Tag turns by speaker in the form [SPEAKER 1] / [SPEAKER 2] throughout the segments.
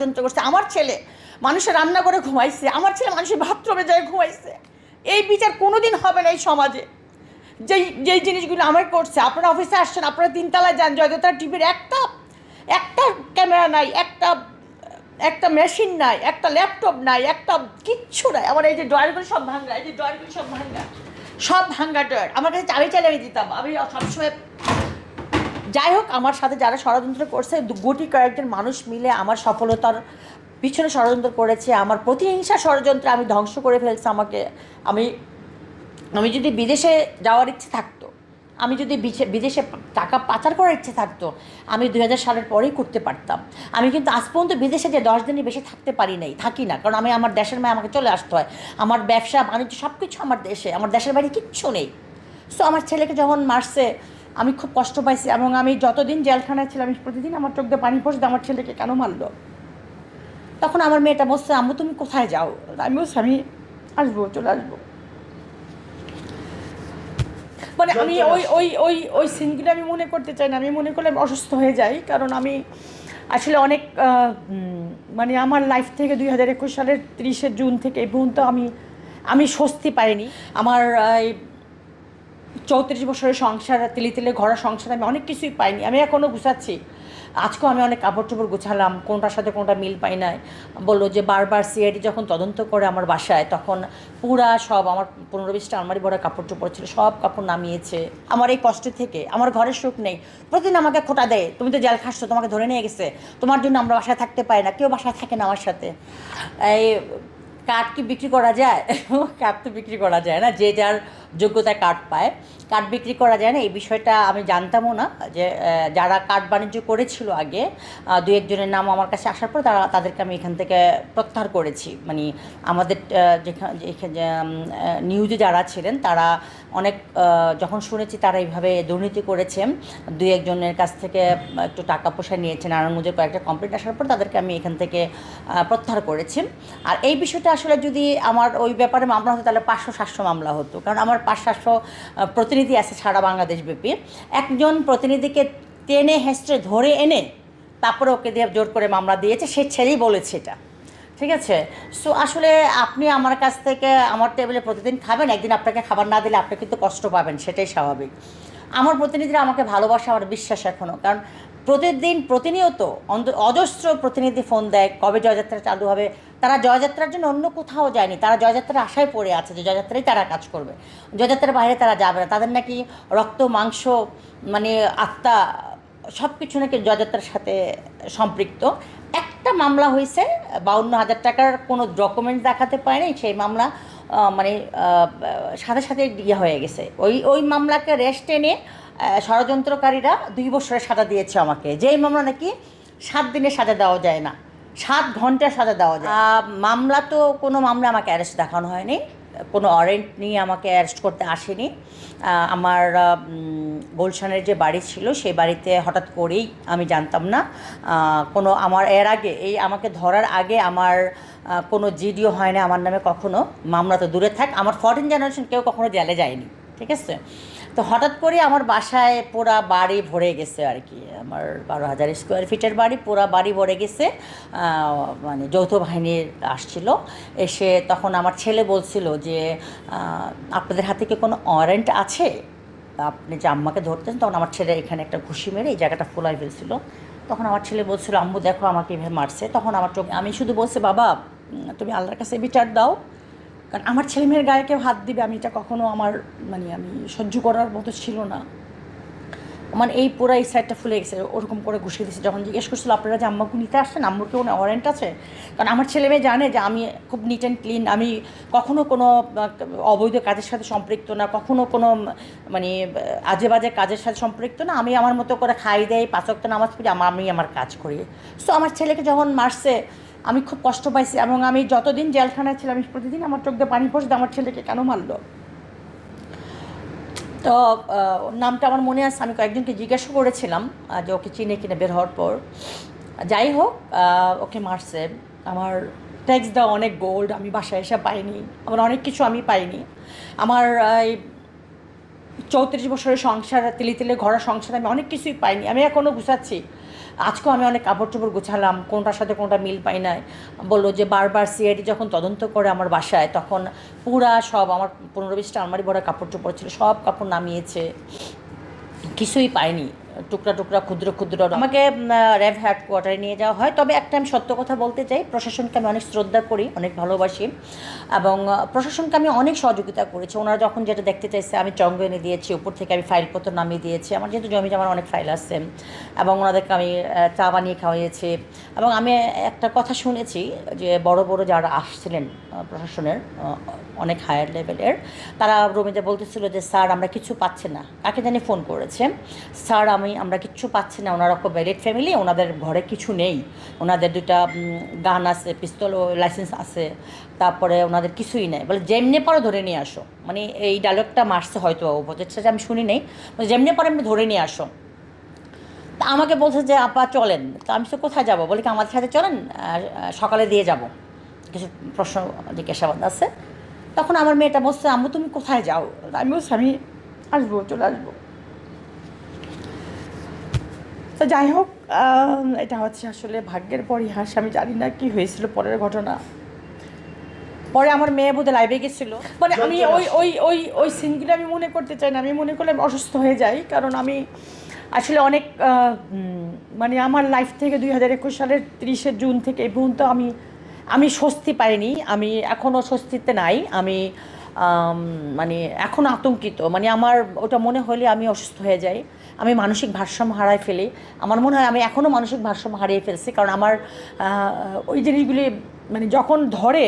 [SPEAKER 1] ষড়যন্ত্র করছে। আমার ছেলে মানুষের রান্না করে ঘুমাইছে, আমার ছেলে মানুষের বাথরুমে যায় ঘুমাইছে। এই বিচার কোনোদিন হবে না এই সমাজে। যেই যেই জিনিসগুলো আমার করছে, আপনারা অফিসে আসছেন, আপনারা তিনতলায় যান, জয়দত্তা টিভির একটা একটা ক্যামেরা নাই, একটা একটা মেশিন নাই, একটা ল্যাপটপ নাই, একটা কিচ্ছু নাই। আমার এই যে ড্রয়ারগুলো সব ভাঙ্গা, এই যে ড্রয়ারগুলো সব ভাঙ্গা, সব ভাঙ্গা ড্রয়ার। আমার কাছে চাবি চালিয়ে আমি দিতাম। আমি সবসময়, যাই হোক, আমার সাথে যারা ষড়যন্ত্র করছে, গুটি কয়েকজন মানুষ মিলে আমার সফলতার পিছনে ষড়যন্ত্র করেছে। আমার প্রতিহিংসা ষড়যন্ত্রে আমি ধ্বংস করে ফেলছে আমাকে। আমি আমি যদি বিদেশে যাওয়ার ইচ্ছে থাকতো, আমি যদি বিদেশে টাকা পাচার করার ইচ্ছে থাকতো, আমি 2000 সালের পরেই করতে পারতাম। আমি কিন্তু আজ পর্যন্ত বিদেশে যে 10 দিনের বেশি থাকতে পারি নাই, থাকি না, কারণ আমি আমার দেশের মায় আমাকে চলে আসতে হয়। আমার ব্যবসা বাণিজ্য সব কিছু আমার দেশে, আমার দেশের বাড়ি কিচ্ছু নেই। সো আমার ছেলেকে যখন মারছে আমি খুব কষ্ট পাইছি, এবং আমি যতদিন জেলখানায় ছিলাম আমি প্রতিদিন আমার চোখ দিয়ে পানি পড়ছে আমার ছেলেকে কেন মারলো। তখন আমার মেয়েটা বলছে, আম্মু তুমি কোথায় যাও? আমি বলছি আমি আসবো, চলে আসবো। মানে আমি ওই ওই ওই ওই সিনগুলো আমি মনে করতে চাই না। আমি মনে করলে আমি অসুস্থ হয়ে যাই, কারণ আমি আসলে অনেক মানে আমার লাইফ থেকে 2021 সালের 30শে জুন থেকে এই পর্যন্ত আমি স্বস্তি পাইনি। আমার 34 বছরের সংসার, তিলে তিলে ঘরা সংসার, আমি অনেক কিছুই পাইনি। আমি এখনও গুছাচ্ছি। আজকেও আমি অনেক কাপড় চোপড় গুছালাম, কোনটার সাথে কোনটা মিল পাই নাই। বললো যে বারবার সিআইডি যখন তদন্ত করে আমার বাসায়, তখন পুরা সব আমার 15-20টা আলমারি ভরা কাপড় চোপড় ছিল, সব কাপড় নামিয়েছে। আমার এই কষ্ট থেকে আমার ঘরের সুখ নেই। প্রতিদিন আমাকে খোটা দেয়, তুমি তো জেল খাচ্ছ, তোমাকে ধরে নিয়ে গেছে, তোমার জন্য আমরা বাসায় থাকতে পারি না। কেউ বাসায় থাকে না আমার সাথে। এই কার্ড কি বিক্রি করা যায়? কার্ড তো বিক্রি করা যায় না, যে যার যোগ্যতায় কার্ড পায়। কার্ড বিক্রি করা যায় না, এই বিষয়টা আমি জানতামও না। যে যারা কার্ড বাণিজ্য করেছিল আগে, দু একজনের নাম আমার কাছে আসার পর তাদেরকে আমি এখান থেকে প্রত্যাহার করেছি। মানে আমাদের যেখানে নিউজে যারা ছিলেন তারা অনেক, যখন শুনেছি তারা এইভাবে দুর্নীতি করেছে, দু একজনের কাছ থেকে একটু টাকা পয়সা নিয়েছে, নারায়ণগঞ্জের কয়েকটা কমপ্লেন্ট আসার পর তাদেরকে আমি এখান থেকে প্রত্যাহার করেছি। আর এই বিষয়টা আসলে যদি আমার ওই ব্যাপারে মামলা হতো তাহলে 500-700 মামলা হতো, কারণ আমার 500-700 প্রতিনিধি আছে সারা বাংলাদেশ ব্যাপী। একজন প্রতিনিধিকে টেনে হেঁচড়ে ধরে এনে তারপরে ওকে দিয়ে জোর করে মামলা দিয়েছে, সে ছেলেই বলেছে এটা। ঠিক আছে? সো আসলে আপনি আমার কাছ থেকে আমার টেবিলে প্রতিদিন খাবেন, একদিন আপনাকে খাবার না দিলে আপনি কিন্তু কষ্ট পাবেন, সেটাই স্বাভাবিক। আমার প্রতিনিধিরা আমাকে ভালোবাসে, আমার বিশ্বাস এখনও, কারণ প্রতিনিয়ত অজস্র প্রতিনিধি ফোন দেয় কবে জয়যাত্রা চালু হবে। তারা জয়যাত্রার জন্য অন্য কোথাও যায়নি, তারা জয়যাত্রার আশায় পড়ে আছে যে জয়যাত্রায় তারা কাজ করবে, জয়যাত্রার বাইরে তারা যাবে না। তাদের নাকি রক্ত মাংস, মানে আত্মা, সব কিছু নাকি জয়যাত্রার সাথে সম্পৃক্ত। একটা মামলা হয়েছে, 52,000 টাকার কোনো ডকুমেন্ট দেখাতে পারেনি, সেই মামলা মানে সাথে সাথে ইয়ে হয়ে গেছে। ওই মামলাকে রেস্ট এনে ষড়যন্ত্রকারীরা 2 বছরের সাজা দিয়েছে আমাকে, যেই মামলা নাকি 7 দিনের সাজা দেওয়া যায় না, 7 ঘন্টার সাজা দেওয়া যায়। মামলা তো কোনো মামলা আমাকে অ্যারেস্ট দেখানো হয়নি, কোনো ওয়ারেন্ট নিয়ে আমাকে অ্যারেস্ট করতে আসেনি। আমার গুলশানের যে বাড়ি ছিল সেই বাড়িতে হঠাৎ করেই, আমি জানতাম না কোনো, আমার এর আগে এই আমাকে ধরার আগে আমার কোনো জিডিও হয় না আমার নামে কখনো। মামলা তো দূরে থাক, আমার 14 জেনারেশন কেউ কখনো জেলে যায়নি। ঠিক আছে? তো হঠাৎ করে আমার বাসায় পুরা বাড়ি ভরে গেছে আর কি, আমার 12,000 স্কোয়ার ফিটের বাড়ি, পুরা বাড়ি ভরে গেছে। মানে যৌথ বাহিনীর আসছিল, এসে তখন আমার ছেলে বলছিল যে আপনাদের হাতে কি কোনো ওয়ারেন্ট আছে, আপনি যে আম্মাকে ধরতেন। তখন আমার ছেলে এখানে একটা ঘুষি মেরে এই জায়গাটা ফোলাই ফেলছিল। তখন আমার ছেলে বলছিল, আম্মু দেখো আমাকে এভাবে মারছে। তখন আমার চোখ, আমি শুধু বলছি, বাবা তুমি আল্লাহর কাছে বিচার দাও, কারণ আমার ছেলে মেয়ের গায়ে কেউ হাত দিবে, আমি এটা কখনো আমার, মানে আমি সহ্য করার মতো ছিল না। মানে এই পুরো এই সাইডটা ফুলে গেছে, ওরকম করে ঘুষিয়ে দিয়েছে। যখন জিজ্ঞেস করছিল আপনারা যে আম্মাকে নিতে আসছেন, আম্মুর কেউ ওয়ারেন্ট আছে, কারণ আমার ছেলে মেয়ে জানে যে আমি খুব নিট অ্যান্ড ক্লিন, আমি কখনো কোনো অবৈধ কাজের সাথে সম্পৃক্ত না, কখনো কোনো মানে আজে বাজে কাজের সাথে সম্পৃক্ত না। আমি আমার মতো করে খাই দেয়, 5 ওয়াক্ত নামাজ পড়ি, আমি আমার কাজ করি। সো আমার ছেলেকে যখন মারছে আমি খুব কষ্ট পাইছি, এবং আমি যতদিন জেলখানায় ছিলাম আমি প্রতিদিন আমার চোখ দিয়ে পানি পড়ছে আমার ছেলেকে কেন মারলো। তো ওর নামটা আমার মনে আছে, আমি কয়েকজনকে জিজ্ঞাসা করেছিলাম যে ওকে চিনে কিনে বের হওয়ার পর। যাই হোক, ওকে মারছে। আমার ট্যাক্স দেওয়া অনেক গোল্ড আমি বাসায় এসে পাইনি, আমার অনেক কিছু আমি পাইনি। আমার এই 34 বছরের সংসার, তিলে তিলে ঘরা সংসার, আমি অনেক কিছুই পাইনি। আমি এখনও গুছাচ্ছি। আজকেও আমি অনেক কাপড় চোপড় গোছালাম, কোনটার সাথে কোনটা মিল পাই নাই। বললো যে বারবার সিআইডি যখন তদন্ত করে আমার বাসায়, তখন পুরা সব আমার 15-20টা আলমারি ভরা কাপড় চোপড় ছিল, সব কাপড় নামিয়েছে, কিছুই পাইনি। টুকরা টুকরা ক্ষুদ্র ক্ষুদ্র আমাকে র্যাব হেডকোয়ার্টারে নিয়ে যাওয়া হয়। তবে একটা আমি সত্য কথা বলতে চাই, প্রশাসনকে আমি অনেক শ্রদ্ধা করি, অনেক ভালোবাসি, এবং প্রশাসনকে আমি অনেক সহযোগিতা করেছি। ওনারা যখন যেটা দেখতে চাইছে আমি চঙ্গ এনে দিয়েছি, উপর থেকে আমি ফাইলপত্র নামিয়ে দিয়েছি, আমার যেহেতু জমি জমার অনেক ফাইল আছে, এবং ওনাদেরকে আমি চা বানিয়ে খাওয়াইয়েছি। এবং আমি একটা কথা শুনেছি যে বড় বড় যারা আসছিলেন প্রশাসনের অনেক হায়ার লেভেলের, তারা রুমেতে বলতেছিল যে স্যার আমরা কিছু পাচ্ছি না, কাকে জানি ফোন করেছে, স্যার আমরা কিচ্ছু পাচ্ছি না, ওনারা খুব ভ্যালিড ফ্যামিলি, ওনাদের ঘরে কিছু নেই, ওনাদের দুটা গান আছে, পিস্তল ও লাইসেন্স আছে, তারপরে ওনাদের কিছুই নেই, বলে যেমনি পারো ধরে নিয়ে আসো। মানে এই ডায়লগটা মারছে হয়তো উপদেশটা, আমি শুনি নেই, যেমনি পারো এমনি ধরে নিয়ে আসো। তা আমাকে বলছে যে আপা চলেন। তো আমি তো কোথায় যাবো, বলি কি আমাদের সাথে চলেন, সকালে দিয়ে যাব, কিছু প্রশ্ন জিজ্ঞাসাবাদ আছে। তখন আমার মেয়েটা বলছে আম্মু তুমি কোথায় যাও, আমি বলছি আমি আসবো, চলে আসবো। তো যাই হোক, এটা হচ্ছে আসলে ভাগ্যের পরিহাস। আমি জানি না কি হয়েছিল পরের ঘটনা। পরে আমার মেয়ে বোধহয় লাইভে গেছিলো, মানে আমি ওই ওই ওই ওই সিনগুলো আমি মনে করতে চাই না। আমি মনে করলে আমি অসুস্থ হয়ে যাই, কারণ আমি আসলে অনেক মানে আমার লাইফ থেকে 2021 সালের 30শে জুন থেকে এই পর্যন্ত আমি স্বস্তি পাইনি। আমি এখনও স্বস্তিতে নাই। আমি মানে এখনও আতঙ্কিত। মানে আমার ওটা মনে হলে আমি অসুস্থ হয়ে যাই, আমি মানসিক ভারসাম্য হারাই ফেলি। আমার মনে হয় আমি এখনও মানসিক ভারসাম্য হারিয়ে ফেলছি, কারণ আমার ওই জিনিসগুলি মানে যখন ধরে,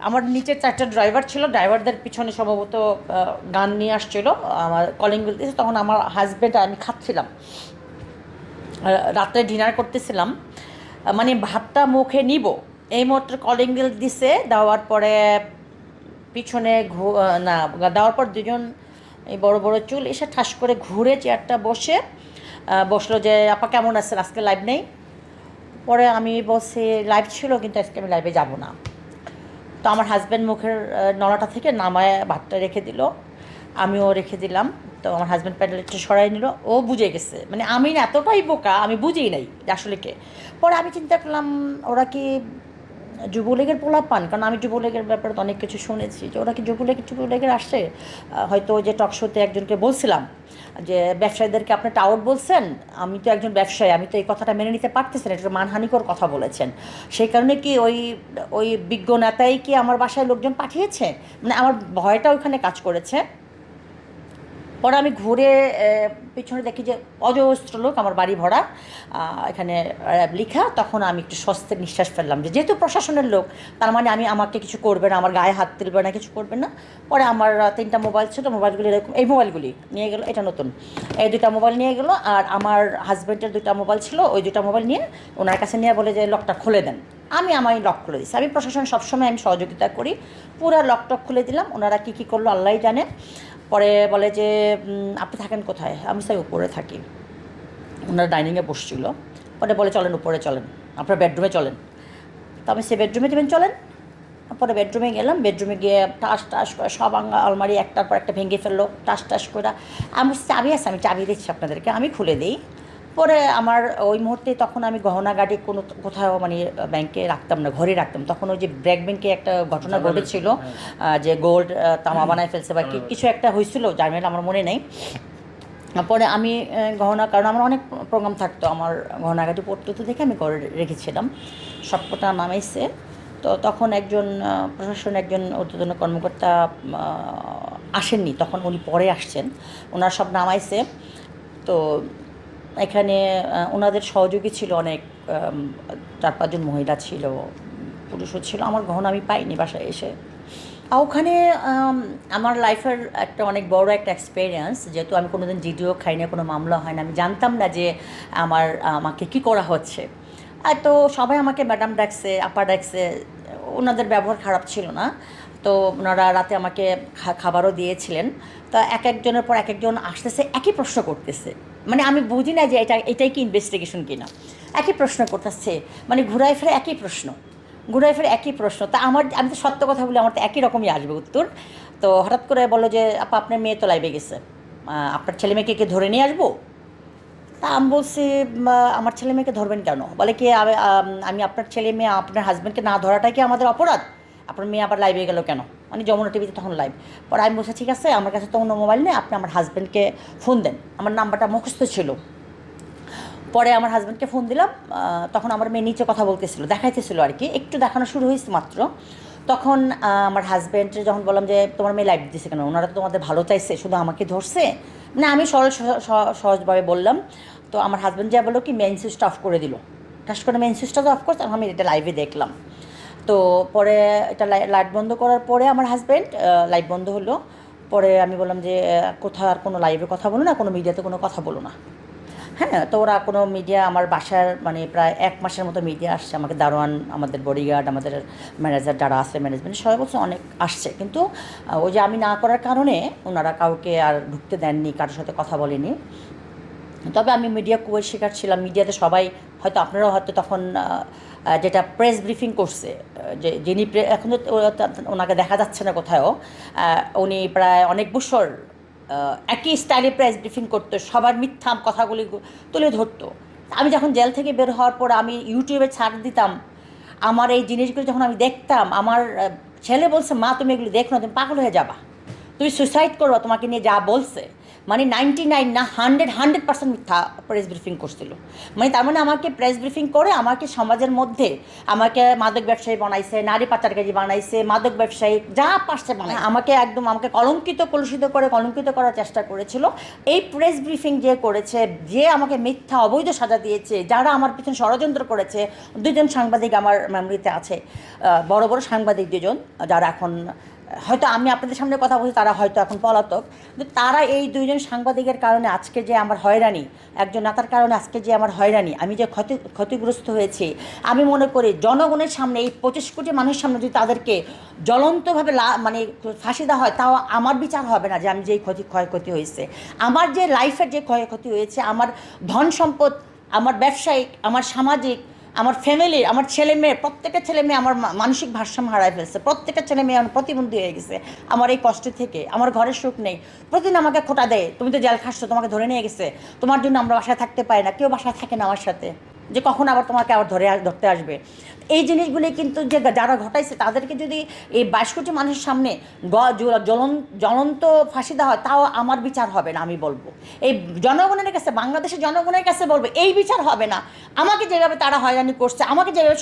[SPEAKER 1] আমার নিচে 4টা ড্রাইভার ছিল, ড্রাইভারদের পিছনে সম্ভবত গান নিয়ে আসছিল, আমার কলিং বেল দিয়েছে, তখন আমার হাজব্যান্ড আমি খাচ্ছিলাম, রাত্রে ডিনার করতেছিলাম, মানে ভাতটা মুখে নিব, এই মুহূর্তে কলিং বেল দিছে, দেওয়ার পরে পিছনে না দেওয়ার পর দুজন এই বড় বড় চুল এসে ঠাস করে ঘুরে চেয়ারটা বসলো যে আপা কেমন আছেন, আজকে লাইভ নেই। পরে আমি বলছি লাইভ ছিল, কিন্তু আজকে আমি লাইভে যাব না। তো আমার হাজব্যান্ড মুখের নলাটা থেকে নামায় ভাতটা রেখে দিল, আমিও রেখে দিলাম। তো আমার হাজব্যান্ড প্যাডেলটা সরাই নিল, ও বুঝে গেছে, মানে আমি এতটাই বোকা, আমি বুঝেই নাই যে আসলে কে। পরে আমি চিন্তা করলাম ওরা কি যুবলীগের পোলাপান, কারণ আমি যুবলীগের ব্যাপারে তো অনেক কিছু শুনেছি, যে ওরা কি যুবলীগের আসছে। হয়তো ওই যে টক শোতে একজনকে বলছিলাম যে ব্যবসায়ীদেরকে আপনি টাউট বলছেন, আমি তো একজন ব্যবসায়ী, আমি তো এই কথাটা মেনে নিতে পারতেছি না, এটা মানহানিকর কথা বলেছেন। সেই কারণে কি ওই ওই বিজ্ঞ নেতাই কি আমার বাসায় লোকজন পাঠিয়েছে, মানে আমার ভয়টা ওইখানে কাজ করেছে। পরে আমি ঘুরে পিছনে দেখি যে অজস্র লোক, আমার বাড়ি ভরা, এখানে লেখা। তখন আমি একটু স্বস্তির নিঃশ্বাস ফেললাম, যে যেহেতু প্রশাসনের লোক, তার মানে আমাকে কিছু করবে না, আমার গায়ে হাত তুলবে না, কিছু করবে না। পরে আমার 3টা মোবাইল ছিল, মোবাইলগুলি এরকম, এই মোবাইলগুলি নিয়ে গেলো, এটা নতুন, এই 2টা মোবাইল নিয়ে গেলো। আর আমার হাজব্যান্ডের 2টা মোবাইল ছিল, ওই 2টা মোবাইল নিয়ে ওনার কাছে নিয়ে বলে যে লকটা খুলে দেন। আমি লক খুলে দিচ্ছি, আমি প্রশাসন সবসময় আমি সহযোগিতা করি, পুরো লকটক খুলে দিলাম। ওনারা কী কী করলো আল্লাহই জানে। পরে বলে যে আপনি থাকেন কোথায়, আমি স্যার উপরে থাকি। ওনারা ডাইনিংয়ে বসছিল, পরে বলে চলেন উপরে চলেন, আপনার বেডরুমে চলেন। তো আমি সে বেডরুমে দেবেন চলেন। পরে বেডরুমে গেলাম, বেডরুমে গিয়ে টাস করে সব আলমারি একটার পর একটা ভেঙে ফেললো, টাস করে। আমি চাবি আছে, আমি চাবি দিচ্ছি আপনাদেরকে, আমি খুলে দিই। পরে আমার ওই মুহূর্তে তখন আমি গহনা গাড়ি কোথাও মানে ব্যাংকে রাখতাম না, ঘরে রাখতাম। তখন ওই যে ব্র্যাক ব্যাংকে একটা ঘটনা ঘটেছিল, যে গোল্ড তামা বানায় ফেলছে বা কিছু একটা হয়েছিল, জার্মেল আমার মনে নেই। পরে আমি গহনা, কারণ আমার অনেক প্রোগ্রাম থাকতো, আমার গহনাগাটি পড়তে দেখে আমি ঘরে রেখেছিলাম, সবকটা নামাইছে। তো তখন একজন প্রশাসন একজন ঊর্ধ্বতন কর্মকর্তা আসেননি, তখন উনি পরে আসছেন, ওনার সব নামাইছে। তো এখানে ওনাদের সহযোগী ছিল অনেক, 4-5 জন মহিলা ছিল, পুরুষও ছিল। আমার গহনা আমি পাইনি বাসায় এসে। ওখানে আমার লাইফের একটা অনেক বড় একটা এক্সপিরিয়েন্স, যেহেতু আমি কোনোদিন জিডিও খাই না, কোনো মামলা হয় না, আমি জানতাম না যে আমাকে কী করা হচ্ছে। আর তো সবাই আমাকে ম্যাডাম ডাকছে, আপা ডাকছে, ওনাদের ব্যবহার খারাপ ছিল না। তো ওনারা রাতে আমাকে খাবারও দিয়েছিলেন। তো একজনের পর একজন আসতেছে, একই প্রশ্ন করতেছে, মানে আমি বুঝি না যে এটাই কি ইনভেস্টিগেশন কিনা। একই প্রশ্ন করতেছে, মানে ঘুরায় ফিরে একই প্রশ্ন। তা আমি তো সত্য কথা বলি, আমার তো একই রকমই আসবে উত্তর। তো হঠাৎ করে বললো যে আপা আপনার মেয়ে তো লাইভে গেছে, আপনার ছেলে মেয়েকে ধরে নিয়ে আসবো। তা আমি বলছি, আমার ছেলে মেয়েকে ধরবেন কেন? বলে কি, আমি আপনার ছেলে মেয়ে আপনার হাজব্যান্ডকে না ধরাটাই কি আমাদের অপরাধ? আপনার মেয়ে আবার লাইভে গেল কেন? মানে যমুনা টিভিতে তখন লাইভ। পরে আমি বলছি ঠিক আছে, আমার কাছে তো অন্য মোবাইল নেই, আপনি আমার হাজব্যান্ডকে ফোন দেন। আমার নাম্বারটা মুখস্থ ছিল। পরে আমার হাজব্যান্ডকে ফোন দিলাম। তখন আমার মেয়ে নিচে কথা বলতেছিল, দেখাইতেছিল আর কি, একটু দেখানো শুরু হয়েছে মাত্র। তখন আমার হাজব্যান্ডের যখন বললাম যে তোমার মেয়ে লাইভ দিছে কেন, ওনারা তো তোমাদের ভালো চাইছে, শুধু আমাকে ধরছে। মানে আমি সরল সহজভাবে বললাম। তো আমার হাজব্যান্ড যা বললো কি, মেইন সুইচটা অফ করে দিল। টাস করে মেইন সুইচটা তো অফ করছে, আমি এটা লাইভে দেখলাম। তো পরে এটা লাইট বন্ধ করার পরে আমার হাজব্যান্ড, লাইট বন্ধ হলো। পরে আমি বললাম যে কোথাও আর কোনো লাইভে কথা বলো না, কোনো মিডিয়াতে কোনো কথা বলো না। হ্যাঁ, তো ওরা কোনো মিডিয়া আমার বাসার মানে প্রায় 1 মাসের মতো মিডিয়া আসছে, আমাকে দারোয়ান, আমাদের বডিগার্ড, আমাদের ম্যানেজার যারা আছে ম্যানেজমেন্ট সবাই বলছে অনেক আসছে, কিন্তু ওই যে আমি না করার কারণে ওনারা কাউকে আর ঢুকতে দেননি, কারোর সাথে কথা বলেনি। তবে আমি মিডিয়া কুয়ের শিকার ছিলাম। মিডিয়াতে সবাই হয়তো, আপনারাও হয়তো তখন যেটা প্রেস ব্রিফিং করছে, যে যিনি এখন তো ওনাকে দেখা যাচ্ছে না কোথাও, উনি প্রায় অনেক বছর একই স্টাইলে প্রেস ব্রিফিং করতো, সবার মিথ্যা কথাগুলি তুলে ধরতো। আমি যখন জেল থেকে বের হওয়ার পর আমি ইউটিউবে ছাড় দিতাম, আমার এই জিনিসগুলো যখন আমি দেখতাম, আমার ছেলে বলছে মা তুমি এগুলো দেখো না, তুমি পাগল হয়ে যাবা, তুমি সুইসাইড করবা তোমাকে নিয়ে যা বলছে। মানে 99 না 100% মিথ্যা প্রেস ব্রিফিং করছিল। মানে তার মানে আমাকে প্রেস ব্রিফিং করে আমাকে সমাজের মধ্যে আমাকে মাদক ব্যবসায়ী বানাইছে, নারী পাচারকারী বানাইছে, মাদক ব্যবসায়ী যা পারছে বানায় আমাকে একদম আমাকে কলঙ্কিত করে কলঙ্কিত করার চেষ্টা করেছিল। এই প্রেস ব্রিফিং যে করেছে, যে আমাকে মিথ্যা অবৈধ সাজা দিয়েছে, যারা আমার পিছনে ষড়যন্ত্র করেছে, দুজন সাংবাদিক আমার মেমরিতে আছে, বড় বড় সাংবাদিক দুজন, যারা এখন হয়তো আমি আপনাদের সামনে কথা বলছি, তারা হয়তো এখন পলাতক, কিন্তু তারা এই দুইজন সাংবাদিকের কারণে আজকে যে আমার হয়রানি, একজন নেতার কারণে আজকে যে আমার হয়রানি, আমি যে ক্ষতিগ্রস্ত হয়েছি, আমি মনে করি জনগণের সামনে, এই 25 কোটি মানুষের সামনে যদি তাদেরকে জ্বলন্তভাবে মানে ফাঁসি দেওয়া হয়, তাও আমার বিচার হবে না যে আমি যেই ক্ষয়ক্ষতি হয়েছে, আমার যে লাইফের যে ক্ষয়ক্ষতি হয়েছে, আমার ধন সম্পদ, আমার ব্যবসায়িক, আমার সামাজিক, আমার ফ্যামিলির, আমার ছেলে মেয়ে, প্রত্যেকটা ছেলে মেয়ে আমার মানসিক ভারসাম্য হারায় ফেলছে, প্রত্যেকটা ছেলে মেয়ে আমার প্রতিবন্ধী হয়ে গেছে আমার এই কষ্ট থেকে। আমার ঘরের সুখ নেই, প্রতিদিন আমাকে খোঁটা দেয়, তুমি তো জেল খাচ্ছ, তোমাকে ধরে নিয়ে গেছে, তোমার জন্য আমরা বাসায় থাকতে পারি না, কেউ বাসায় থাকে না আমার সাথে, যে কখন আবার তোমাকে আবার ধরতে আসবে। এই জিনিসগুলি কিন্তু যে যারা ঘটাইছে তাদেরকে যদি এই 22 কোটি মানুষের সামনে জ্বলন্ত ফাঁসি দেওয়া হয়, তাও আমার বিচার হবে না। আমি বলবো এই জনগণের কাছে, বাংলাদেশের জনগণের কাছে বলবো, এই বিচার হবে না। আমাকে যেভাবে তারা হয়রানি করছে, আমাকে যেভাবে